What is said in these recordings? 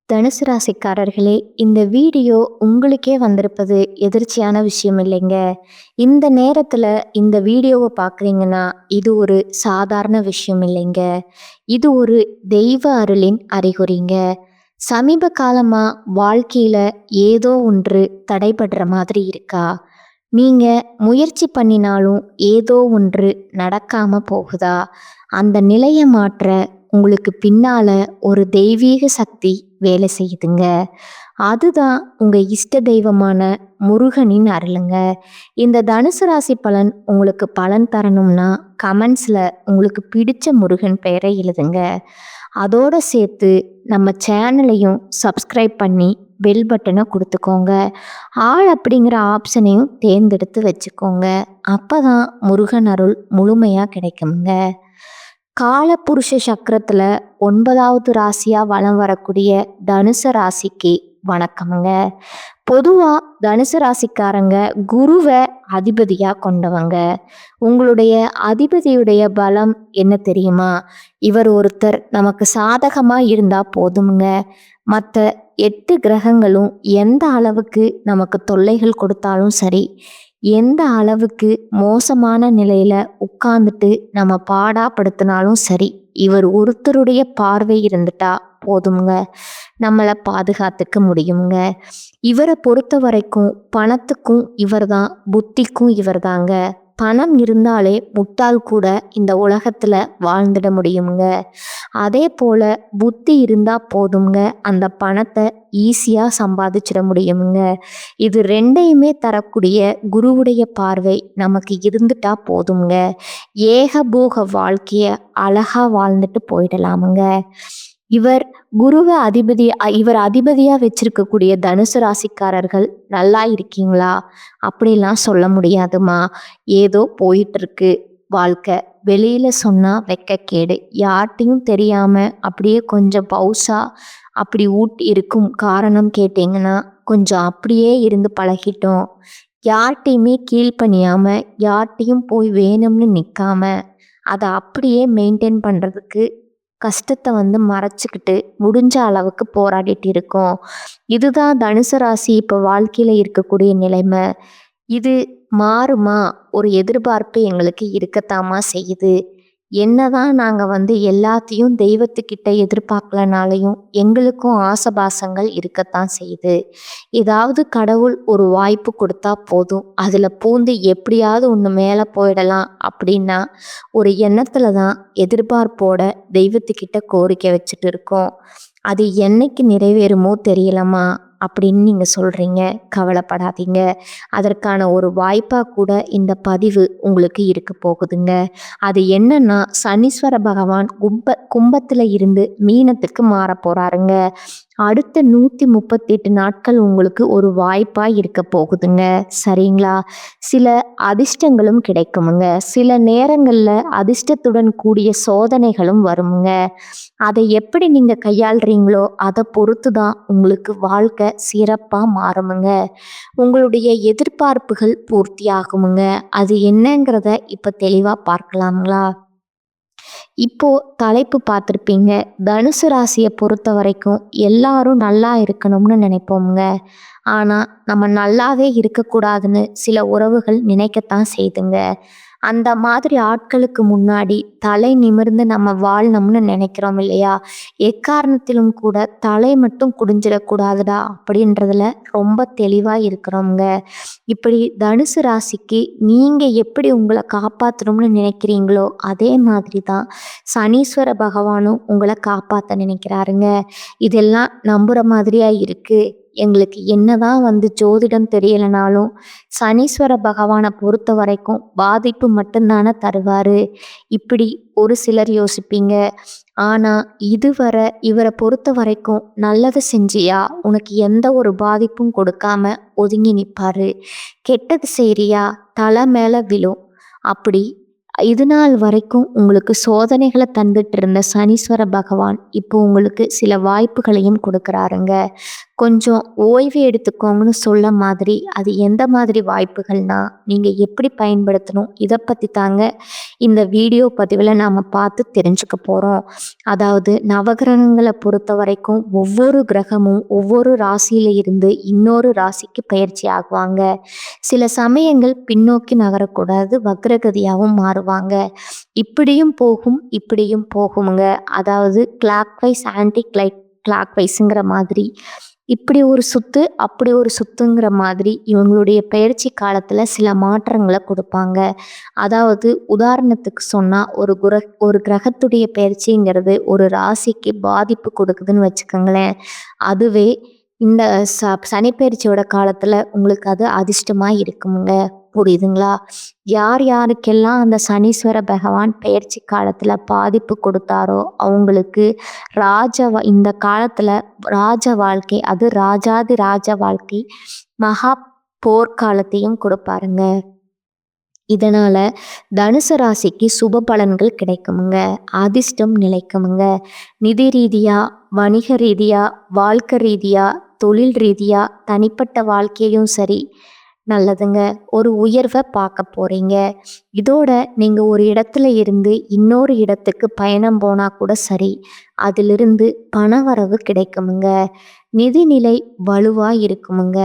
தனுசு ராசிக்காரர்களே, இந்த வீடியோ உங்களுக்கே வந்திருப்பது எதிர்ச்சியான விஷயம் இல்லைங்க. இந்த நேரத்துல இந்த வீடியோவை பார்க்குறீங்கன்னா, இது ஒரு சாதாரண விஷயம் இல்லைங்க. இது ஒரு தெய்வ அருளின் அறிகுறிங்க. சமீப காலமா வாழ்க்கையில ஏதோ ஒன்று தடைபடுற மாதிரி இருக்கா? நீங்க முயற்சி பண்ணினாலும் ஏதோ ஒன்று நடக்காம போகுதா? அந்த நிலையை மாற்ற உங்களுக்கு பின்னால ஒரு தெய்வீக சக்தி வேலை செய்யுதுங்க. அதுதான் உங்க இஷ்ட தெய்வமான முருகனின் அருளுங்க. இந்த தனுசு ராசி பலன் உங்களுக்கு பலன் தரணும்னா கமெண்ட்ஸ்ல உங்களுக்கு பிடிச்ச முருகன் பெயரை எழுதுங்க. அதோட சேர்த்து நம்ம சேனலையும் சப்ஸ்கிரைப் பண்ணி பெல் பட்டனை கொடுத்துக்கோங்க. ஆள் அப்படிங்கிற ஆப்ஷனையும் தேர்ந்தெடுத்து வச்சுக்கோங்க. அப்பதான் முருகன் அருள் முழுமையா கிடைக்குங்க. காலபுருஷ சக்கரத்துல 9வது ராசியா வலம் வரக்கூடிய தனுசு ராசிக்கு வணக்கமுங்க. பொதுவா தனுசு ராசிக்காரங்க குருவை அதிபதியா கொண்டவங்க. உங்களுடைய அதிபதியுடைய பலம் என்ன தெரியுமா? இவர் ஒருத்தர் நமக்கு சாதகமா இருந்தா போதுங்க. மற்ற 8 கிரகங்களும் எந்த அளவுக்கு நமக்கு தொல்லைகள் கொடுத்தாலும் சரி, எந்த அளவுக்கு மோசமான நிலையில உட்கார்ந்துட்டு நம்ம பாடாப்படுத்தினாலும் சரி, இவர் ஒருத்தருடைய பார்வை இருந்துட்டா போதுங்க, நம்மளை பாதுகாத்துக்க முடியுங்க. இவரை பொறுத்த வரைக்கும் பணத்துக்கும் இவர்தான், புத்திக்கும் இவர்தாங்க. பணம் இருந்தாலே முட்டாள் கூட இந்த உலகத்துல வாழ்ந்துட முடியுங்க. அதே போல புத்தி இருந்தா போதுங்க, அந்த பணத்தை ஈஸியா சம்பாதிச்சிட முடியுங்க. இது ரெண்டையுமே தரக்கூடிய குருவுடைய பார்வை நமக்கு இருந்துட்டா போதுங்க, ஏகபோக வாழ்க்கைய அழகா வாழ்ந்துட்டு போயிடலாமுங்க. இவர் குருவை இவர் அதிபதியா வச்சிருக்கக்கூடிய தனுசு ராசிக்காரர்கள் நல்லா இருக்கீங்களா? அப்படிலாம் சொல்ல முடியாதுமா. ஏதோ போயிட்டு இருக்கு வாழ்க்கை. வெளியில சொன்னா வெட்கக்கேடு. யார்கிட்டையும் தெரியாம அப்படியே கொஞ்சம் பவுசா அப்படி இருக்கும் காரணம் கேட்டிங்கன்னா, கொஞ்சம் அப்படியே இருந்து பழகிட்டோம். யார்கிட்டையுமே கீழ்ப்பணியாம, யார்கிட்டையும் போய் வேணும்னு நிற்காம, அதை அப்படியே மெயின்டைன் பண்ணுறதுக்கு கஷ்டத்தை மறைச்சிக்கிட்டு முடிஞ்ச அளவுக்கு போராடிட்டு இருக்கோம். இதுதான் தனுசு ராசி இப்போ வாழ்க்கையில் இருக்கக்கூடிய நிலைமை. இது மாறுமா? ஒரு எதிர்பார்ப்பு எங்களுக்கு இருக்கத்தாமா செய்யுது. என்னதான் நாங்கள் எல்லாத்தையும் தெய்வத்துக்கிட்ட எதிர்பார்க்கலனாலையும் எங்களுக்கும் ஆசபாசங்கள் இருக்கத்தான் செய்யுது. ஏதாவது கடவுள் ஒரு வாய்ப்பு கொடுத்தா போதும், அதில் பூந்து எப்படியாவது ஒன்று மேலே போயிடலாம் அப்படின்னா ஒரு எண்ணத்துல தான் எதிர்பார்ப்போட தெய்வத்துக்கிட்ட கோரிக்கை வச்சுட்டு இருக்கோம். அது என்னைக்கு நிறைவேறுமோ தெரியலம்மா அப்படின்னு நீங்கள் சொல்கிறீங்க. கவலைப்படாதீங்க. அதற்கான ஒரு வாய்ப்பாக கூட இந்த பதிவு உங்களுக்கு இருக்க போகுதுங்க. அது என்னன்னா, சனீஸ்வர பகவான் கும்பத்தில் இருந்து மீனத்துக்கு மாற போகிறாருங்க. அடுத்த 138 நாட்கள் உங்களுக்கு ஒரு வாய்ப்பாக இருக்க போகுதுங்க. சரிங்களா? சில அதிர்ஷ்டங்களும் கிடைக்குமுங்க. சில நேரங்களில் அதிர்ஷ்டத்துடன் கூடிய சோதனைகளும் வருமுங்க. அதை எப்படி நீங்கள் கையாளுறீங்களோ அதை பொறுத்து தான் உங்களுக்கு வாழ்க்கை சிறப்பாக மாறுமுங்க. உங்களுடைய எதிர்பார்ப்புகள் பூர்த்தி ஆகுமுங்க. அது என்னங்கிறத இப்போ தெளிவாக பார்க்கலாங்களா? இப்போ தலைப்பு பார்த்துருப்பீங்க. தனுசு ராசியை பொறுத்த வரைக்கும் எல்லாரும் நல்லா இருக்கணும்னு நினைப்போம்ங்க. ஆனால் நம்ம நல்லாவே இருக்கக்கூடாதுன்னு சில உறவுகள் நினைக்கத்தான் செய்துங்க. அந்த மாதிரி ஆட்களுக்கு முன்னாடி தலை நிமிர்ந்து நம்ம வாழணும்னு நினைக்கிறோம் இல்லையா? எக்காரணத்திலும் கூட தலை மட்டும் குடிஞ்சிடக்கூடாதுடா அப்படின்றதுல ரொம்ப தெளிவாக இருக்கிறோங்க. இப்படி தனுசு ராசிக்கு நீங்கள் எப்படி உங்களை காப்பாற்றணும்னு நினைக்கிறீங்களோ அதே மாதிரி தான் சனீஸ்வர பகவானும் உங்களை காப்பாற்ற நினைக்கிறாருங்க. இதெல்லாம் நம்புகிற மாதிரியா இருக்குது. எங்களுக்கு என்னதான் ஜோதிடம் தெரியலைனாலும் சனீஸ்வர பகவானை பொறுத்த வரைக்கும் பாதிப்பு மட்டும்தானே தருவார். இப்படி ஒரு சிலர் யோசிப்பீங்க. ஆனால் இதுவரை இவரை பொறுத்த வரைக்கும் நல்லது செஞ்சியா உனக்கு எந்த ஒரு பாதிப்பும் கொடுக்காம ஒதுங்கி நிற்பாரு. கெட்டது செய்றியா தலை மேலே விழும். அப்படி இது நாள் வரைக்கும் உங்களுக்கு சோதனைகளை தந்துட்டு இருந்த சனீஸ்வர பகவான் இப்போ உங்களுக்கு சில வாய்ப்புகளையும் கொடுக்குறாருங்க. கொஞ்சம் ஓய்வு எடுத்துக்கோங்கன்னு சொல்ல மாதிரி, அது எந்த மாதிரி வாய்ப்புகள்னா, நீங்க எப்படி பயன்படுத்தணும்? இத பத்தி தாங்க இந்த வீடியோ பதிவுல நாம பார்த்து தெரிஞ்சுக்க போறோம். அதாவது நவகிரகங்கள பொறுத்தவரைக்கும் ஒவ்வொரு கிரகமும் ஒவ்வொரு ராசியில இருந்து இன்னொரு ராசிக்கு பயிற்சி ஆகுவாங்க. சில சமயங்கள் பின்னோக்கி நகரக்கூடாது, வக்ரகதியாவும் மாறுவாங்க. இப்படியும் போகும், இப்படியும் போகுமுங்க. அதாவது கிளாக் வைஸ், ஆன்டி கிளாக் வைஸ்ங்கிற மாதிரி. இப்படி ஒரு சுத்து, அப்படி ஒரு சுத்துங்கிற மாதிரி இவங்களுடைய பெயர்ச்சி காலத்துல சில மாற்றங்கள குடுப்பாங்க. அதாவது உதாரணத்துக்கு சொன்னா, ஒரு கிரகத்துடைய பெயர்ச்சிங்கிறது ஒரு ராசிக்கு பாதிப்பு கொடுக்குதுன்னு வச்சுக்கோங்களேன். அதுவே இந்த சனி பெயர்ச்சியோட காலத்துல உங்களுக்கு அது அதிர்ஷ்டமா இருக்குமுங்க. புரியுதுங்களா? யார் யாருக்கெல்லாம் அந்த சனீஸ்வர பகவான் பெயர்ச்சி காலத்துல பாதிப்பு கொடுத்தாரோ, அவங்களுக்கு இந்த காலத்துல ராஜ வாழ்க்கை, அது ராஜாதி ராஜ வாழ்க்கை, மகா போர்க்காலத்தையும் கொடுப்பாருங்க. இதனால தனுசு ராசிக்கு சுப பலன்கள் கிடைக்குமுங்க. அதிர்ஷ்டம் நிலைக்குமுங்க. நிதி ரீதியா, வணிக ரீதியா, வாழ்க்கை ரீதியா, தொழில் ரீதியா, தனிப்பட்ட வாழ்க்கையிலும் சரி நல்லதுங்க. ஒரு உயர்வை பார்க்க போறீங்க. இதோட நீங்க ஒரு இடத்துல இருந்து இன்னொரு இடத்துக்கு பயணம் போனா கூட சரி, அதிலிருந்து பணவரவு கிடைக்குமுங்க. நிதிநிலை வலுவா இருக்குமுங்க.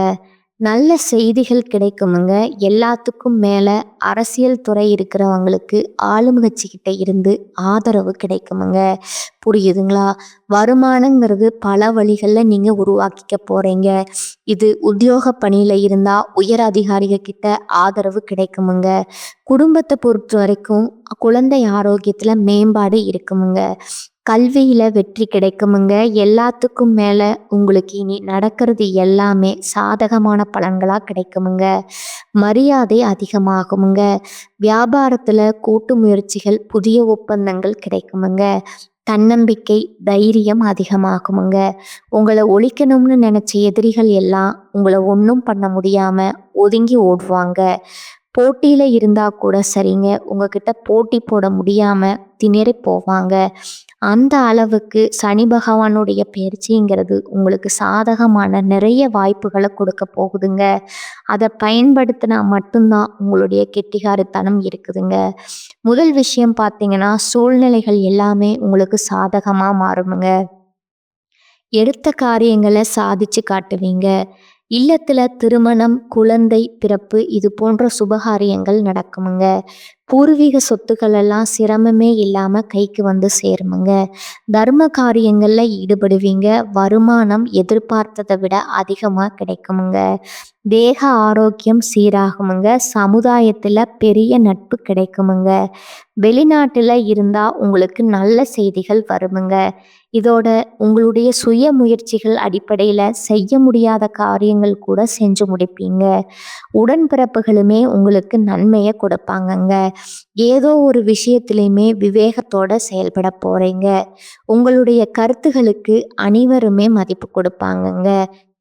நல்ல செய்திகள் கிடைக்குமுங்க. எல்லாத்துக்கும் மேல அரசியல் துறை இருக்கிறவங்களுக்கு ஆளுங்கட்சிக்கிட்ட இருந்து ஆதரவு கிடைக்குமுங்க. புரியுதுங்களா? வருமானங்கிறது பல வழிகளில் நீங்கள் உருவாக்கிக்க போகிறீங்க. இது உத்தியோக பணியில் இருந்தால் உயர் அதிகாரிகள் கிட்ட ஆதரவு கிடைக்குமுங்க. குடும்பத்தை பொறுத்த வரைக்கும் குழந்தை ஆரோக்கியத்தில் மேம்பாடு இருக்குமுங்க. கல்வியில் வெற்றி கிடைக்குமுங்க. எல்லாத்துக்கும் மேலே உங்களுக்கு இனி நடக்கிறது எல்லாமே சாதகமான பலன்களாக கிடைக்குமுங்க. மரியாதை அதிகமாகுமுங்க. வியாபாரத்தில் கூட்டு முயற்சிகள், புதிய ஒப்பந்தங்கள் கிடைக்குமுங்க. தன்னம்பிக்கை, தைரியம் அதிகமாகுமுங்க. உங்களை ஒழிக்கணும்னு நினச்ச எதிரிகள் எல்லாம் உங்களை ஒன்றும் பண்ண முடியாமல் ஒதுங்கி ஓடுவாங்க. போட்டியில் இருந்தால் கூட சரிங்க, உங்ககிட்ட போட்டி போட முடியாமல் திணறி போவாங்க. அந்த அளவுக்கு சனி பகவானுடைய பயிற்சிங்கிறது உங்களுக்கு சாதகமான நிறைய வாய்ப்புகளை கொடுக்க போகுதுங்க. அதை பயன்படுத்தினா மட்டும்தான் உங்களுடைய கெட்டிகாரத்தனம் இருக்குதுங்க. முதல் விஷயம் பார்த்தீங்கன்னா, சூழ்நிலைகள் எல்லாமே உங்களுக்கு சாதகமாக மாறுமுங்க. எடுத்த காரியங்களை சாதிச்சு காட்டுவீங்க. இல்லத்துல திருமணம், குழந்தை பிறப்பு இது போன்ற சுபகாரியங்கள் நடக்குமுங்க. பூர்வீக சொத்துக்கள் எல்லாம் சிரமமே இல்லாம கைக்கு வந்து சேருமுங்க. தர்ம காரியங்கள்ல ஈடுபடுவீங்க. வருமானம் எதிர்பார்த்ததை விட அதிகமா கிடைக்குமுங்க. தேக ஆரோக்கியம் சீராகுமுங்க. சமுதாயத்துல பெரிய நட்பு கிடைக்குமுங்க. வெளிநாட்டுல இருந்தா உங்களுக்கு நல்ல செய்திகள் வருமுங்க. இதோட உங்களுடைய சுய முயற்சிகள் அடிப்படையில் செய்ய முடியாத காரியங்கள் கூட செஞ்சு முடிப்பீங்க. உடன்பிறப்புகளுமே உங்களுக்கு நன்மையை கொடுப்பாங்கங்க. ஏதோ ஒரு விஷயத்திலையுமே விவேகத்தோட செயல்பட போறீங்க. உங்களுடைய கருத்துகளுக்கு அனைவருமே மதிப்பு கொடுப்பாங்கங்க,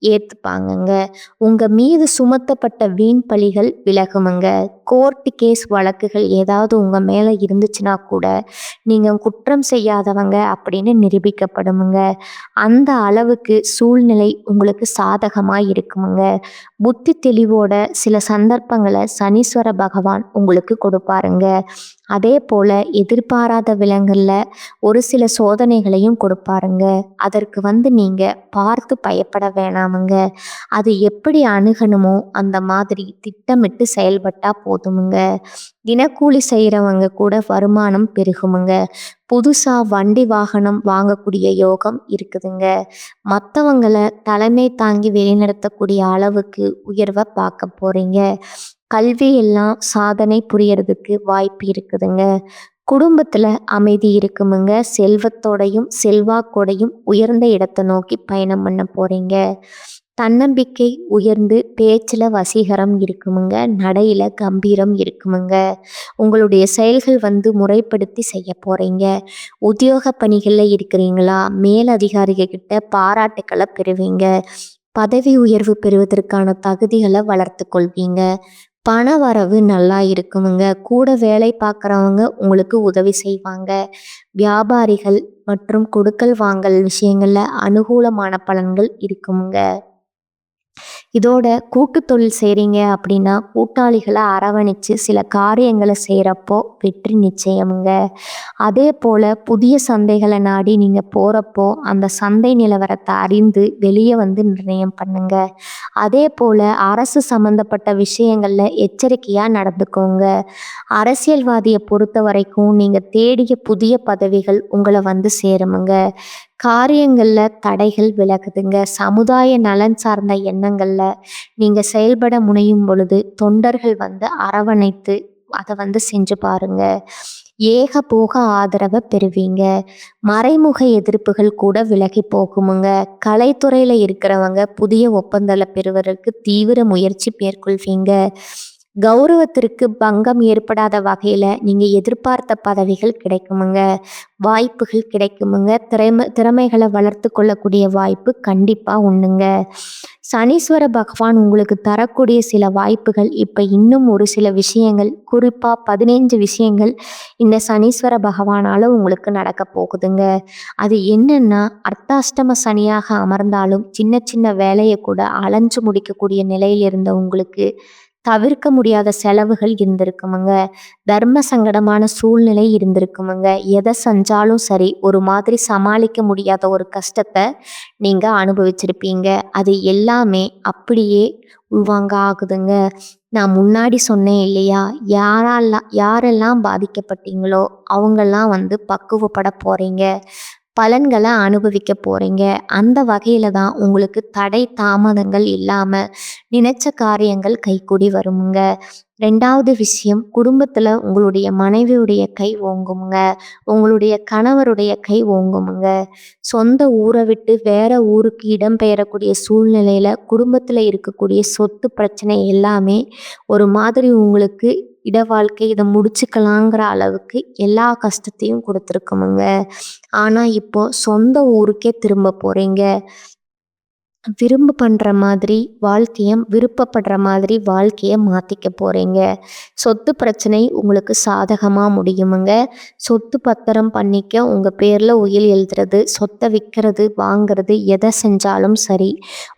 ஏற்றுப்பாங்கங்க. உங்க மீது சுமத்தப்பட்ட வீண் பழிகள் விலகுமுங்க. கோர்ட்டு கேஸ் வழக்குகள் ஏதாவது உங்க மேல இருந்துச்சுன்னா கூட நீங்க குற்றம் செய்யாதவங்க அப்படின்னு நிரூபிக்கப்படுமுங்க. அந்த அளவுக்கு சூழ்நிலை உங்களுக்கு சாதகமா இருக்குமுங்க. புத்தி தெளிவோட சில சந்தர்ப்பங்களை சனீஸ்வர பகவான் உங்களுக்கு கொடுப்பாருங்க. அதே போல எதிர்பாராத விலங்குல ஒரு சில சோதனைகளையும் கொடுப்பாருங்க. அதற்கு நீங்க பார்த்து பயப்பட வேணாமுங்க. அது எப்படி அணுகணுமோ அந்த மாதிரி திட்டமிட்டு செயல்பட்டா போதுமுங்க. தினக்கூலி செய்கிறவங்க கூட வருமானம் பெருகுமுங்க. புதுசா வண்டி வாகனம் வாங்கக்கூடிய யோகம் இருக்குதுங்க. மற்றவங்களை தலைமை தாங்கி வழிநடத்தக்கூடிய அளவுக்கு உயர்வை பார்க்க போறீங்க. கல்வி எல்லாம் சாதனை புரியறதுக்கு வாய்ப்பு இருக்குதுங்க. குடும்பத்துல அமைதி இருக்குமுங்க. செல்வத்தோடையும் செல்வாக்கோடையும் உயர்ந்த இடத்தை நோக்கி பயணம் பண்ண போறீங்க. தன்னம்பிக்கை உயர்ந்து பேச்சில் வசீகரம் இருக்குமுங்க. நடையில கம்பீரம் இருக்குமுங்க. உங்களுடைய செயல்கள் முறைப்படுத்தி செய்ய போறீங்க. உத்தியோக பணிகளில் இருக்கிறீங்களா, மேலதிகாரிகள் கிட்ட பாராட்டுக்களை பெறுவீங்க. பதவி உயர்வு பெறுவதற்கான தகுதிகளை வளர்த்து கொள்வீங்க. பண வரவு நல்லா இருக்குமுங்க. கூட வேலை பார்க்குறவங்க உங்களுக்கு உதவி செய்வாங்க. வியாபாரிகள் மற்றும் கொடுக்கல் வாங்கல் விஷயங்கள்ல அனுகூலமான பலன்கள் இருக்குமுங்க. இதோட கூட்டு தொழில் செய்கிறீங்க அப்படின்னா கூட்டாளிகளை அரவணைச்சு சில காரியங்களை செய்கிறப்போ வெற்றி நிச்சயமுங்க. அதே போல் புதிய சந்தைகளை நாடி நீங்கள் போகிறப்போ அந்த சந்தை நிலவரத்தை அறிந்து வெளியே வந்து நிர்ணயம் பண்ணுங்க. அதே போல் அரசு சம்மந்தப்பட்ட விஷயங்களில் எச்சரிக்கையாக நடந்துக்கோங்க. அரசியல்வாதியை பொறுத்த வரைக்கும் நீங்கள் தேடிய புதிய பதவிகள் உங்களை வந்து சேருமுங்க. காரியங்களில் தடைகள் விலகுதுங்க. சமுதாய நலன் சார்ந்த எண்ணங்களில் நீங்கள் செயல்பட முனையும் பொழுது தொண்டர்கள் வந்து அரவணைத்து அதை வந்து செஞ்சு பாருங்க. ஏகபோக ஆதரவை பெறுவீங்க. மறைமுக எதிர்ப்புகள் கூட விலகி போகுமுங்க. கலைத்துறையில் இருக்கிறவங்க புதிய ஒப்பந்தங்களை பெறுவதற்கு தீவிர முயற்சி மேற்கொள்வீங்க. கௌரவத்திற்கு பங்கம் ஏற்படாத வகையில் நீங்கள் எதிர்பார்த்த பதவிகள் கிடைக்குமுங்க. வாய்ப்புகள் கிடைக்குமுங்க. திறமைகளை வளர்த்து கொள்ளக்கூடிய வாய்ப்பு கண்டிப்பாக உண்டுங்க. சனீஸ்வர பகவான் உங்களுக்கு தரக்கூடிய சில வாய்ப்புகள் இப்போ இன்னும் ஒரு சில விஷயங்கள், குறிப்பாக 15 விஷயங்கள் இந்த சனீஸ்வர பகவானால் உங்களுக்கு நடக்க போகுதுங்க. அது என்னன்னா, அர்த்தாஷ்டம சனியாக அமர்ந்தாலும் சின்ன சின்ன வேலையை கூட அலைஞ்சு முடிக்கக்கூடிய நிலையில் இருந்த உங்களுக்கு தவிர்க்க முடியாத செலவுகள் இருந்திருக்குமுங்க. தர்ம சங்கடமான சூழ்நிலை இருந்திருக்குமுங்க. எதை செஞ்சாலும் சரி ஒரு மாதிரி சமாளிக்க முடியாத ஒரு கஷ்டத்தை நீங்கள் அனுபவிச்சிருப்பீங்க. அது எல்லாமே அப்படியே உள்வாங்க ஆகுதுங்க. நான் முன்னாடி சொன்னேன் இல்லையா, யாரெல்லாம் பாதிக்கப்பட்டீங்களோ அவங்கெல்லாம் வந்து பக்குவப்பட போகிறீங்க. பலன்களை அனுபவிக்க போகிறீங்க. அந்த வகையில் தான் உங்களுக்கு தடை தாமதங்கள் இல்லாமல் நினைச்ச காரியங்கள் கைக்கூடி வருமுங்க. 2வது விஷயம், குடும்பத்தில் உங்களுடைய மனைவியுடைய கை ஓங்குமுங்க. உங்களுடைய கணவருடைய கை ஓங்குமுங்க. சொந்த ஊரை விட்டு வேற ஊருக்கு இடம்பெயரக்கூடிய சூழ்நிலையில் குடும்பத்தில் இருக்கக்கூடிய சொத்து பிரச்சனை எல்லாமே ஒரு மாதிரி உங்களுக்கு இட வாழ்க்கை இதை முடிச்சுக்கலாங்கிற அளவுக்கு எல்லா கஷ்டத்தையும் கொடுத்துருக்குமுங்க. ஆனால் இப்போ சொந்த ஊருக்கே திரும்ப போகிறீங்க. பண்ணுற மாதிரி விருப்பப்படுற மாதிரி வாழ்க்கையை மாற்றிக்க போகிறீங்க. சொத்து பிரச்சனை உங்களுக்கு சாதகமாக முடியுமுங்க. சொத்து பத்திரம் பண்ணிக்க உங்கள் பேரில் உயில் எழுதுறது, சொத்தை விற்கிறது, வாங்கிறது, எதை செஞ்சாலும் சரி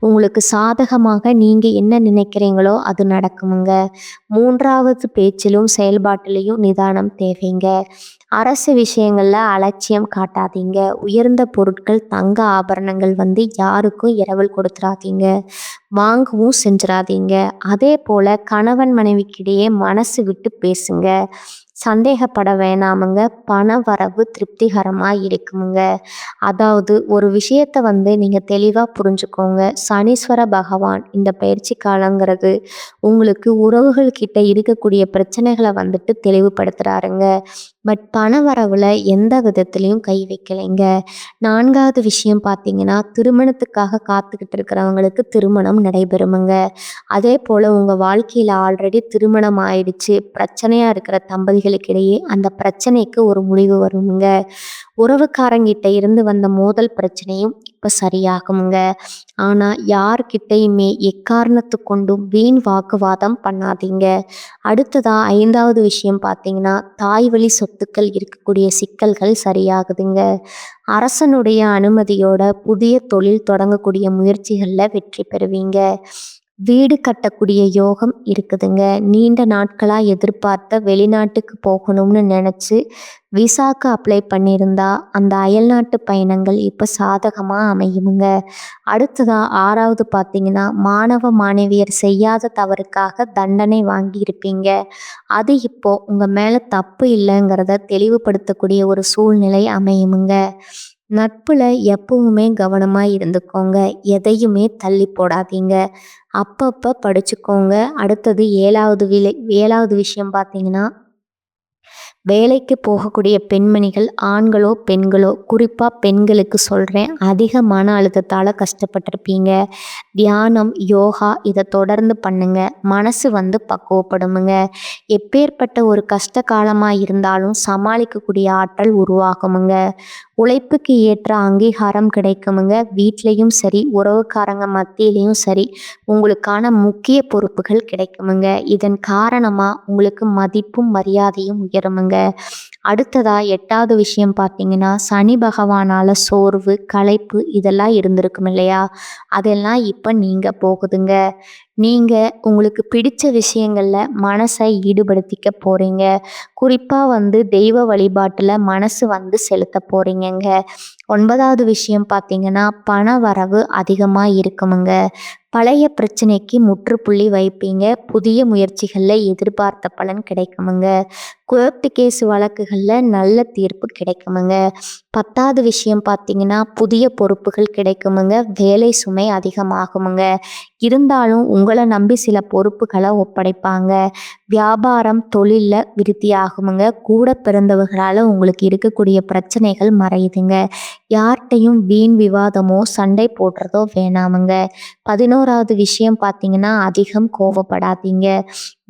உங்களுக்கு சாதகமாக நீங்கள் என்ன நினைக்கிறீங்களோ அது நடக்குமுங்க. 3வது பேச்சிலும் செயல்பாட்டிலையும் நிதானம் தேவைங்க. அரசு விஷயங்களில் அலட்சியம் காட்டாதீங்க. உயர்ந்த பொருட்கள், தங்க ஆபரணங்கள் வந்து யாருக்கும் இரவல் கொடுத்துடாதீங்க. வாங்கவும் செஞ்சிடாதீங்க. அதே போல் கணவன் மனைவிக்கிடையே மனசு விட்டு பேசுங்க. சந்தேகப்பட வேணாமுங்க. பண வரவு திருப்திகரமாக இருக்குமுங்க. அதாவது ஒரு விஷயத்தை வந்து நீங்கள் தெளிவாக புரிஞ்சுக்கோங்க. சனீஸ்வர பகவான் இந்த பயிற்சி காலங்கிறது உங்களுக்கு உறவுகள் கிட்ட இருக்கக்கூடிய பிரச்சனைகளை வந்துட்டு தெளிவுபடுத்துகிறாருங்க. பட் பண வரவில் எந்த விதத்துலேயும் கை வைக்கலைங்க. 4வது விஷயம் பார்த்தீங்கன்னா, திருமணத்துக்காக காத்துக்கிட்டு இருக்கிறவங்களுக்கு திருமணம் நடைபெறுமுங்க. அதே போல் உங்கள் வாழ்க்கையில் ஆல்ரெடி திருமணம் ஆயிடுச்சு, பிரச்சனையாக இருக்கிற தம்பதிகளுக்கிடையே அந்த பிரச்சனைக்கு ஒரு முடிவு வருமுங்க. உறவுக்காரங்கிட்ட இருந்து வந்த மோதல் பிரச்சனையும் இப்போ சரியாகுமுங்க. ஆனால் யார்கிட்டையுமே எக்காரணத்து கொண்டும் வீண் வாக்குவாதம் பண்ணாதீங்க. அடுத்ததாக 5வது விஷயம் பார்த்தீங்கன்னா, தாய் வழி சொத்துக்கள் இருக்கக்கூடிய சிக்கல்கள் சரியாகுதுங்க. அரசனுடைய அனுமதியோட புதிய தொழில் தொடங்கக்கூடிய முயற்சிகளில் வெற்றி பெறுவீங்க. வீடு கட்டக்கூடிய யோகம் இருக்குதுங்க. நீண்ட நாட்களாக எதிர்பார்த்த வெளிநாட்டுக்கு போகணும்னு நினச்சி விசாக்கு அப்ளை பண்ணியிருந்தா அந்த அயல்நாட்டு பயணங்கள் இப்போ சாதகமாக அமையுமுங்க. அடுத்ததாக 6வது பார்த்தீங்கன்னா, மாணவ மாணவியர் செய்யாத தவறுக்காக தண்டனை வாங்கியிருப்பீங்க. அது இப்போ உங்கள் மேலே தப்பு இல்லைங்கிறத தெளிவுபடுத்தக்கூடிய ஒரு சூழ்நிலை அமையுமுங்க. நட்புல எப்பவுமே கவனமாக இருந்துக்கோங்க. எதையுமே தள்ளி போடாதீங்க. அப்பப்போ படிச்சுக்கோங்க. அடுத்தது 7வது விஷயம் பார்த்தீங்கன்னா, வேலைக்கு போகக்கூடிய பெண்மணிகள், ஆண்களோ பெண்களோ, குறிப்பாக பெண்களுக்கு சொல்கிறேன், அதிக மன அழுத்தத்தால் கஷ்டப்பட்டிருப்பீங்க. தியானம், யோகா இதை தொடர்ந்து பண்ணுங்க. மனசு பக்குவப்படுமுங்க. எப்பேற்பட்ட ஒரு கஷ்ட காலமாக இருந்தாலும் சமாளிக்கக்கூடிய ஆற்றல் உருவாகுமுங்க. உழைப்புக்கு ஏற்ற அங்கீகாரம் கிடைக்குமுங்க. வீட்லேயும் சரி, உறவுக்காரங்க மத்தியிலையும் சரி, உங்களுக்கான முக்கிய பொறுப்புகள் கிடைக்குமுங்க. இதன் காரணமாக உங்களுக்கு மதிப்பும் மரியாதையும் உயருமுங்க. அடுத்ததா 8வது விஷயம் பார்த்தீங்கன்னா, சனி பகவானால் சோர்வு, களைப்பு இதெல்லாம் இருந்திருக்கும் இல்லையா? அதெல்லாம் இப்போ நீங்க போகுதுங்க. நீங்கள் உங்களுக்கு பிடிச்ச விஷயங்களில் மனசை ஈடுபடுத்திக்க போகிறீங்க. குறிப்பாக தெய்வ வழிபாட்டில் மனசு செலுத்த போகிறீங்கங்க. 9வது விஷயம் பார்த்தீங்கன்னா, பண வரவு அதிகமாக இருக்குமுங்க. பழைய பிரச்சனைக்கு முற்றுப்புள்ளி வைப்பீங்க. புதிய முயற்சிகளில் எதிர்பார்த்த பலன் கிடைக்குமுங்க. கோர்ட்டு கேஸ் வழக்குகளில் நல்ல தீர்ப்பு கிடைக்குமுங்க. 10வது விஷயம் பார்த்தீங்கன்னா, புதிய பொறுப்புகள் கிடைக்குமுங்க. வேலை சுமை அதிகமாகுமுங்க. இருந்தாலும் உங்களை நம்பி சில பொறுப்புகளை ஒப்படைப்பாங்க. வியாபாரம், தொழிலில் விருத்தியாகுமுங்க. கூட பிறந்தவர்களால் உங்களுக்கு இருக்கக்கூடிய பிரச்சனைகள் மறையுதுங்க. யார்கிட்டையும் வீண் விவாதமோ சண்டை போடுறதோ வேணாமுங்க. 11வது விஷயம் பார்த்தீங்கன்னா, அதிகம் கோவப்படாதீங்க.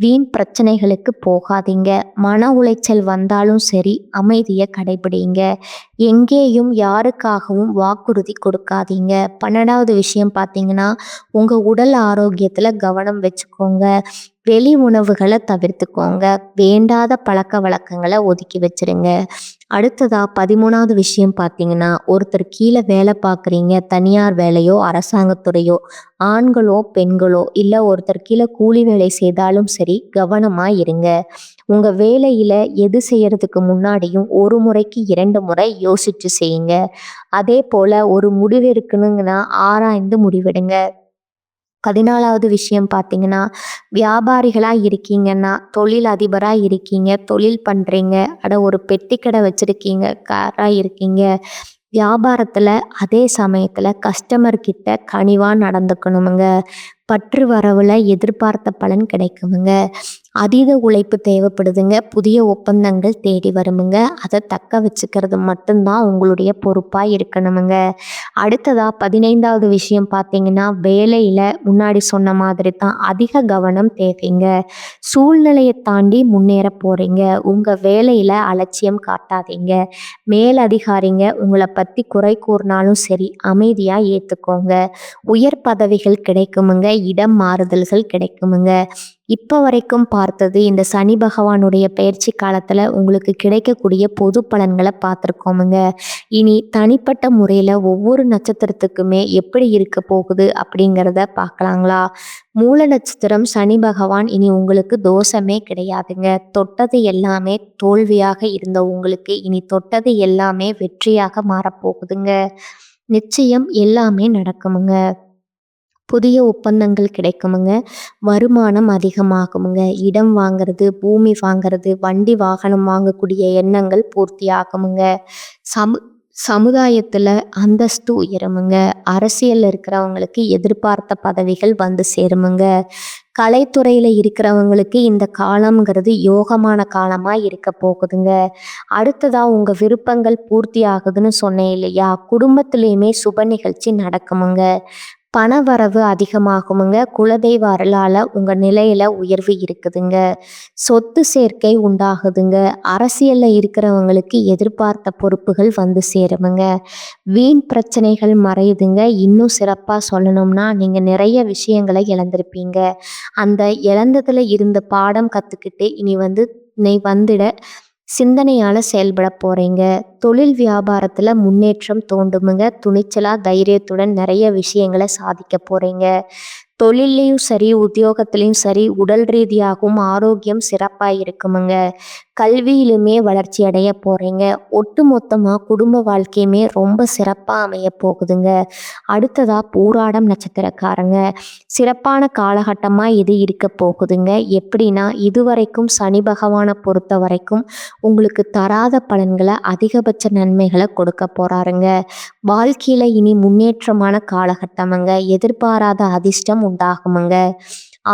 வீண் பிரச்சனைகளுக்கு போகாதீங்க. மன உளைச்சல் வந்தாலும் சரி, அமைதியை கடைபிடிங்க. எங்கேயும் யாருக்காகவும் வாக்குறுதி கொடுக்காதீங்க. 12வது விஷயம் பார்த்தீங்கன்னா, உங்கள் உடல் ஆரோக்கியத்தில் கவனம் வச்சுக்கோங்க. வெளி உணவுகளை தவிர்த்துக்கோங்க. வேண்டாத பழக்க வழக்கங்களை ஒதுக்கி வச்சிருங்க. அடுத்ததா 13வது விஷயம் பார்த்தீங்கன்னா, ஒருத்தர் கீழே வேலை பார்க்குறீங்க, தனியார் வேலையோ அரசாங்கத்துறையோ, ஆண்களோ பெண்களோ, இல்லை ஒருத்தர் கீழே கூலி வேலை செய்தாலும் சரி, கவனமாக இருங்க. உங்கள் வேலையில் எது செய்யறதுக்கு முன்னாடியும் ஒரு முறைக்கு 2 முறை யோசிச்சு செய்யுங்க. அதே போல் ஒரு முடிவு இருக்குனுங்கன்னா ஆராய்ந்து முடிவெடுங்க. 14வது விஷயம் பார்த்தீங்கன்னா, வியாபாரிகளாக இருக்கீங்கன்னா, தொழில் அதிபராக இருக்கீங்க, தொழில் பண்ணுறீங்க, ஒரு பெட்டி கடை வச்சுருக்கீங்க, காராக இருக்கீங்க, வியாபாரத்தில் அதே சமயத்தில் கஸ்டமர் கிட்ட கனிவாக நடந்துக்கணுமுங்க. பற்று வரவில் எதிர்பார்த்த பலன் கிடைக்குமுங்க. அதீத உழைப்பு தேவைப்படுதுங்க. புதிய ஒப்பந்தங்கள் தேடி வருமுங்க. அதை தக்க வச்சுக்கிறது மட்டும்தான் உங்களுடைய பொறுப்பாக இருக்கணுமுங்க. அடுத்ததாக 15வது விஷயம் பார்த்தீங்கன்னா, வேலையில் முன்னாடி சொன்ன மாதிரி தான் அதிக கவனம் தேவைங்க. சூழ்நிலையை தாண்டி முன்னேற போகிறீங்க. உங்கள் வேலையில் அலட்சியம் காட்டாதீங்க. மேலதிகாரிங்க உங்களை பற்றி குறை கூறினாலும் சரி, அமைதியாக ஏற்றுக்கோங்க. உயர் பதவிகள் கிடைக்குமுங்க. இடம் மாறுதல்கள் கிடைக்குமுங்க. இப்போ வரைக்கும் பார்த்தது இந்த சனி பகவானுடைய பயிற்சி காலத்தில் உங்களுக்கு கிடைக்கக்கூடிய பொது பலன்களை பார்த்துருக்கோமுங்க. இனி தனிப்பட்ட முறையில் ஒவ்வொரு நட்சத்திரத்துக்குமே எப்படி இருக்க போகுது அப்படிங்கிறத பார்க்கலாங்களா? மூல நட்சத்திரம் சனி பகவான் இனி உங்களுக்கு தோஷமே கிடையாதுங்க. தொட்டது எல்லாமே தோல்வியாக இருந்த உங்களுக்கு இனி தொட்டது எல்லாமே வெற்றியாக மாறப்போகுதுங்க. நிச்சயம் எல்லாமே நடக்குமுங்க. புதிய ஒப்பந்தங்கள் கிடைக்குமுங்க. வருமானம் அதிகமாகுமுங்க. இடம் வாங்கிறது, பூமி வாங்கிறது, வண்டி வாகனம் வாங்கக்கூடிய எண்ணங்கள் பூர்த்தி ஆகுமுங்க. சமுதாயத்தில் அந்தஸ்து உயருமுங்க. அரசியலில் இருக்கிறவங்களுக்கு எதிர்பார்த்த பதவிகள் சேருமுங்க. கலைத்துறையில் இருக்கிறவங்களுக்கு இந்த காலம்ங்கிறது யோகமான காலமாக இருக்க போகுதுங்க. அடுத்ததாக உங்கள் விருப்பங்கள் பூர்த்தி ஆகுதுன்னு சொன்னேன் இல்லையா? குடும்பத்துலேயுமே சுப நிகழ்ச்சி நடக்குமுங்க. பணவரவு அதிகமாகுமுங்க. குலதெய்வ அருளால் உங்கள் நிலையில் உயர்வு இருக்குதுங்க. சொத்து சேர்க்கை உண்டாகுதுங்க. அரசியலில் இருக்கிறவங்களுக்கு எதிர்பார்த்த பொறுப்புகள் சேருமுங்க. வீண் பிரச்சனைகள் மறையுதுங்க. இன்னும் சிறப்பாக சொல்லணும்னா, நீங்கள் நிறைய விஷயங்களை இழந்திருப்பீங்க. அந்த இழந்ததில் இருந்த பாடம் கற்றுக்கிட்டு இனி வந்துட சிந்தனையால் செயல்பட போகிறீங்க. தொழில் வியாபாரத்தில் முன்னேற்றம் தோண்டுமுங்க. துணிச்சலாக தைரியத்துடன் நிறைய விஷயங்களை சாதிக்க போகிறீங்க. தொழிலையும் சரி, உத்தியோகத்திலையும் சரி, உடல் ரீதியாகவும் ஆரோக்கியம் சிறப்பாக இருக்குமுங்க. கல்வியிலுமே வளர்ச்சி அடைய போகிறீங்க. ஒட்டு மொத்தமாக குடும்ப வாழ்க்கையுமே ரொம்ப சிறப்பாக அமைய போகுதுங்க. அடுத்ததாக பூராடம் நட்சத்திரக்காரங்க, சிறப்பான காலகட்டமாக இது இருக்க போகுதுங்க. எப்படின்னா, இதுவரைக்கும் சனி பகவானை பொறுத்த வரைக்கும் உங்களுக்கு தராத பலன்களை, அதிகபட்ச நன்மைகளை கொடுக்க போகிறாருங்க. வாழ்க்கையில் இனி முன்னேற்றமான காலகட்டமுங்க. எதிர்பாராத அதிர்ஷ்டம் உண்டாகுமுங்க.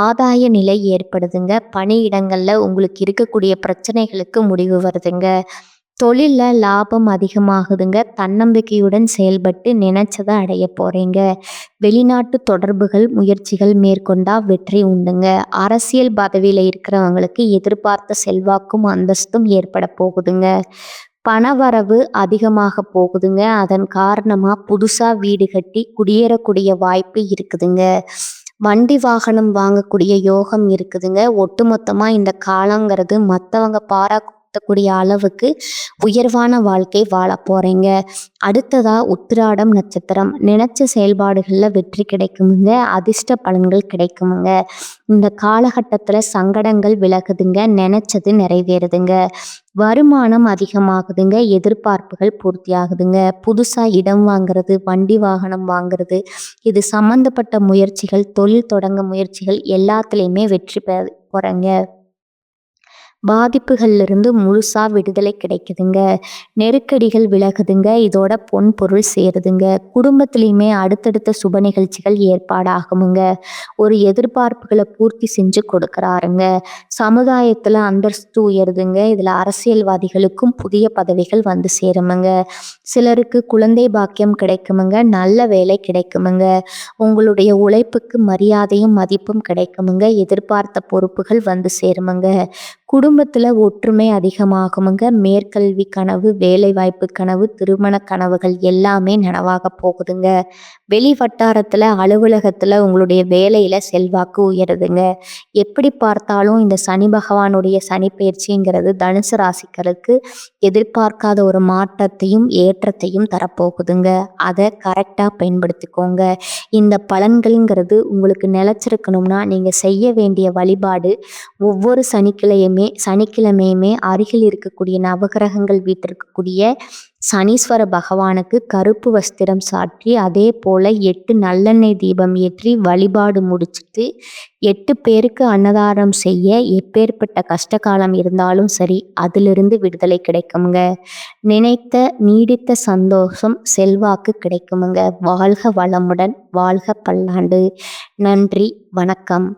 ஆதாய நிலை ஏற்படுதுங்க. பணியிடங்கள்ல உங்களுக்கு இருக்கக்கூடிய பிரச்சனைகளுக்கு முடிவு வருதுங்க. தொழில்ல லாபம் அதிகமாகுதுங்க. தன்னம்பிக்கையுடன் செயல்பட்டு நினைச்சத அடைய போறீங்க. வெளிநாட்டு தொடர்புகள் முயற்சிகள் மேற்கொண்டா வெற்றி உண்டுங்க. அரசியல் பதவியில இருக்கிறவங்களுக்கு எதிர்பார்த்த செல்வாக்கும் அந்தஸ்தும் ஏற்பட போகுதுங்க. பணவரவு அதிகமாக போகுதுங்க. அதன் காரணமா புதுசா வீடு கட்டி குடியேறக்கூடிய வாய்ப்பு இருக்குதுங்க. வண்டி வாகனம் வாங்கக்கூடிய யோகம் இருக்குதுங்க. ஒட்டுமொத்தமா இந்த காலங்கிறது மற்றவங்க பாராட்டக்கூடிய அளவுக்கு உயர்வான வாழ்க்கை வாழ போறீங்க. அடுத்ததா உத்திராடம் நட்சத்திரம். நினைச்ச செயல்பாடுகள்ல வெற்றி கிடைக்குமுங்க. அதிர்ஷ்ட பலன்கள் கிடைக்குமுங்க. இந்த காலகட்டத்துல சங்கடங்கள் விலகுதுங்க. நினைச்சது நிறைவேறுதுங்க. வருமானம் அதிகமாகுதுங்க. எதிர்பார்ப்புகள் பூர்த்தியாகுதுங்க. புதுசா இடம் வாங்குறது, வண்டி வாகனம் வாங்குறது, இது சம்பந்தப்பட்ட முயற்சிகள், தொழில் தொடங்க முயற்சிகள் எல்லாத்துலேயுமே வெற்றி பெற போறீங்க. பாதிப்புகள்ல இருந்து முழுசா விடுதலை கிடைக்குதுங்க. நெருக்கடிகள் விலகுதுங்க. இதோட பொன் பொருள் சேருதுங்க. குடும்பத்திலையுமே அடுத்தடுத்த சுப நிகழ்ச்சிகள் ஏற்பாடாகுமுங்க. ஒரு எதிர்பார்ப்புகளை பூர்த்தி செஞ்சு கொடுக்கறாருங்க. சமுதாயத்துல அந்தஸ்து உயருதுங்க. இதுல அரசியல்வாதிகளுக்கும் புதிய பதவிகள் வந்து சேருமுங்க. சிலருக்கு குழந்தை பாக்கியம் கிடைக்குமுங்க. நல்ல வேலை கிடைக்குமுங்க. உங்களுடைய உழைப்புக்கு மரியாதையும் மதிப்பும் கிடைக்குமுங்க. எதிர்பார்த்த பொறுப்புகள் வந்து சேருமுங்க. குடும்பத்துல ஒற்றுமை அதிகமாகுமுங்க. மேற்கல்வி கனவு, வேலைவாய்ப்பு கனவு, திருமண கனவுகள் எல்லாமே நனவாக போகுதுங்க. வெளி வட்டாரத்துல அலுவலகத்துல உங்களுடைய வேலையில செல்வாக்கு உயருதுங்க. எப்படி பார்த்தாலும் இந்த சனி பகவானுடைய சனி பயிற்சிங்கிறது தனுசு ராசிக்கருக்கு எதிர்பார்க்காத ஒரு மாற்றத்தையும் ஏற்றத்தையும் தரப்போகுதுங்க. அதை கரெக்டா பயன்படுத்திக்கோங்க. இந்த பலன்கள்ங்கிறது உங்களுக்கு நிலைச்சிருக்கணும்னா நீங்க செய்ய வேண்டிய வழிபாடு, ஒவ்வொரு சனிக்கிழமையுமே அருகில் இருக்கக்கூடிய நவகிரகங்கள் வீட்டிற்கக்கூடிய சனீஸ்வர பகவானுக்கு கருப்பு வஸ்திரம் சாற்றி, அதே போல 8 நல்லெண்ணெய் தீபம் ஏற்றி வழிபாடு முடிச்சுட்டு 8 பேருக்கு அன்னதானம் செய்ய, எப்பேற்பட்ட கஷ்டகாலம் இருந்தாலும் சரி அதிலிருந்து விடுதலை கிடைக்குங்க. நினைத்த நீடித்த சந்தோஷம் செல்வாக்கு கிடைக்குமுங்க. வாழ்க வளமுடன், வாழ்க பல்லாண்டு. நன்றி, வணக்கம்.